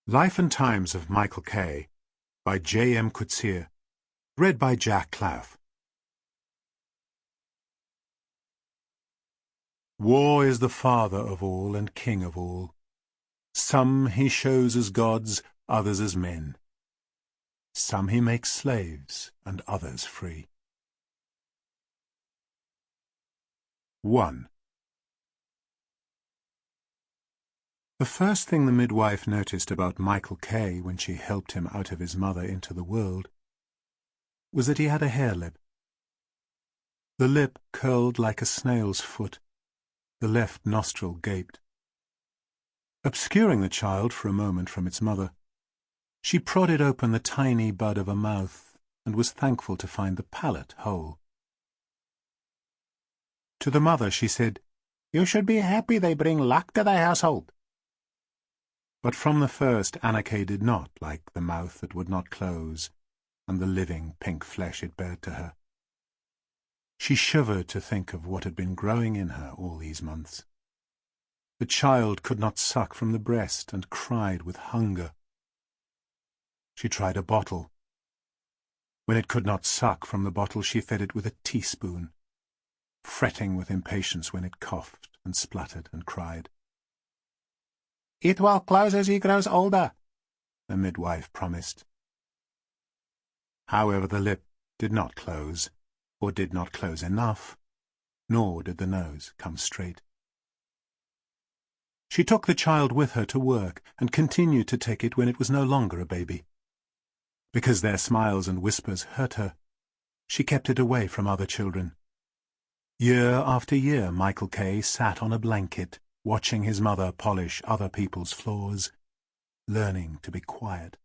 Life and Times of Michael K. by J. M. Coetzee. Read by Jack Klaff. War is the father of all and king of all. Some he shows as gods, others as men. Some he makes slaves, and others free. 1. The first thing the midwife noticed about Michael K. when she helped him out of his mother into the world was that he had a hare lip. The lip curled like a snail's foot. The left nostril gaped. Obscuring the child for a moment from its mother, she prodded open the tiny bud of a mouth and was thankful to find the palate whole. To the mother she said, "You should be happy they bring luck to thy household." But from the first Anarchic did not like the mouth that would not close and the living pink flesh it bared to her. She shivered to think of what had been growing in her all these months. The child could not suck from the breast and cried with hunger. She tried a bottle. When it could not suck from the bottle, she fed it with a teaspoon, fretting with impatience when it coughed and spluttered and cried. "It will close as he grows older," the midwife promised. However, the lip did not close, or did not close enough, nor did the nose come straight. She took the child with her to work and continued to take it when it was no longer a baby. Because their smiles and whispers hurt her, she kept it away from other children. Year after year, Michael K. sat on a blanket, watching his mother polish other people's floors, learning to be quiet.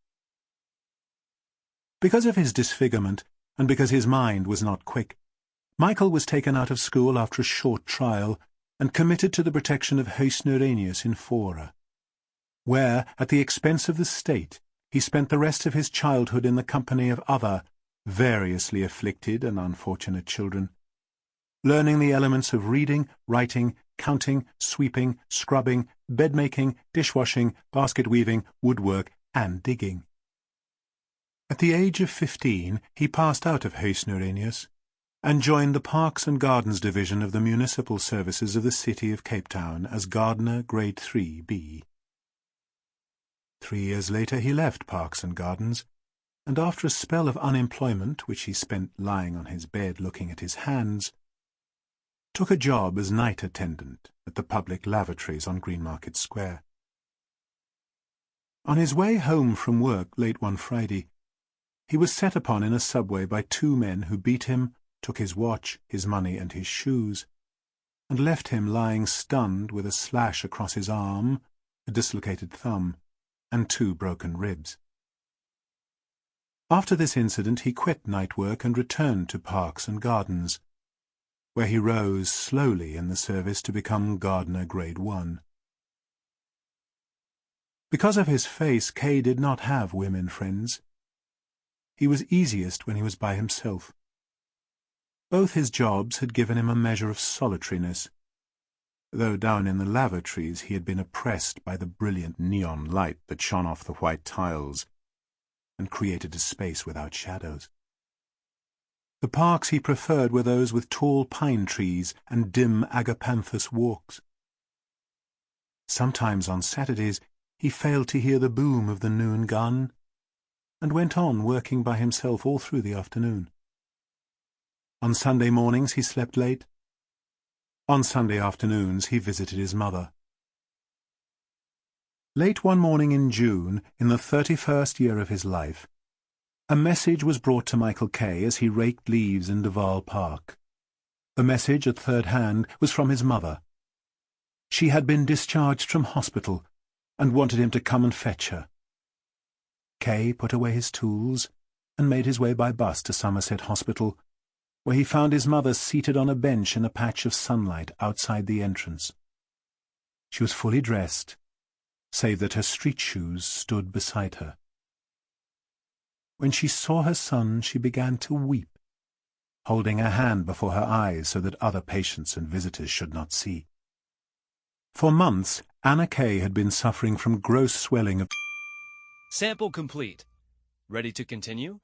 Because of his disfigurement, and because his mind was not quick, Michael was taken out of school after a short trial and committed to the protection of Narrator in Fora, where, at the expense of the state, he spent the rest of his childhood in the company of other, variously afflicted and unfortunate children, learning the elements of reading, writing, counting, sweeping, scrubbing, bed-making, dishwashing, basket-weaving, woodwork, and digging. At the age of 15, he passed out of Narrator and joined the Parks and Gardens Division of the Municipal Services of the City of Cape Town as Gardener Grade 3B. 3 years later he left Parks and Gardens, and after a spell of unemployment, which he spent lying on his bed looking at his hands, took a job as night attendant at the public lavatories on Greenmarket Square. On his way home from work late one Friday, he was set upon in a subway by 2 men who beat him, took his watch, his money, and his shoes, and left him lying stunned with a slash across his arm, a dislocated thumb, and 2 broken ribs. After this incident he quit night work and returned to Parks and Gardens, where he rose slowly in the service to become Gardener Grade 1. Because of his face, Kay did not have women friends. He was easiest when he was by himself. Both his jobs had given him a measure of solitariness, though down in the lavatories he had been oppressed by the brilliant neon light that shone off the white tiles and created a space without shadows. The parks he preferred were those with tall pine trees and dim agapanthus walks. Sometimes on Saturdays he failed to hear the boom of the noon gun, and went on working by himself all through the afternoon. On Sunday mornings he slept late. On Sunday afternoons he visited his mother. Late one morning in June, in the 31st year of his life, a message was brought to Michael K. as he raked leaves in Duval Park. The message, at third hand, was from his mother. She had been discharged from hospital and wanted him to come and fetch her. Kay put away his tools and made his way by bus to Somerset Hospital, where he found his mother seated on a bench in a patch of sunlight outside the entrance. She was fully dressed, save that her street shoes stood beside her. When she saw her son, she began to weep, holding her hand before her eyes so that other patients and visitors should not see. For months, Anna K. had been suffering from gross swelling of Sample complete. Ready to continue?